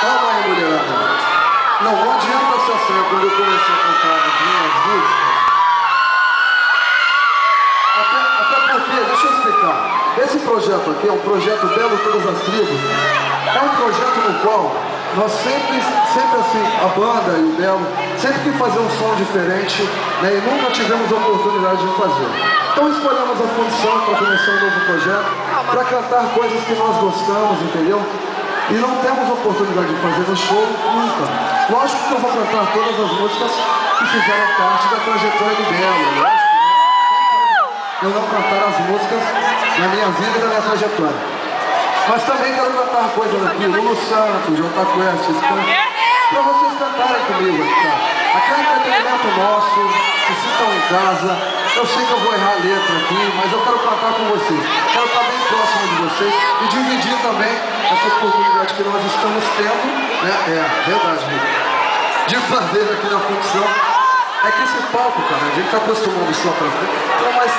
Calma aí, mulherada. Não adianta se acender quando eu comecei a cantar as minhas músicas. Até porque, deixa eu explicar. Esse projeto aqui é um projeto Belo Todas as Tribos. É um projeto no qual nós sempre assim, a banda e o Belo, sempre que fazer um som diferente, né, e nunca tivemos a oportunidade de fazer. Então escolhemos a função para começar um novo projeto, para cantar coisas que nós gostamos, entendeu? E não temos a oportunidade de fazer no show nunca. Lógico que eu vou cantar todas as músicas que fizeram parte da trajetória do Belo, né? Eu não cantar as músicas na minha vida e na minha trajetória. Mas também quero cantar coisas aqui, Lulu Santos, Jota Quest, para vocês cantarem comigo aqui, tá? Aqui é um entretenimento nosso, se sintam em casa. Eu sei que eu vou errar a letra aqui, mas eu quero cantar com vocês. Quero estar bem próximo de vocês e dividir também essa oportunidade que nós estamos tendo, né? É verdade, de fazer aqui na função. É que esse palco, cara, a gente tá acostumado só pra frente, então, mas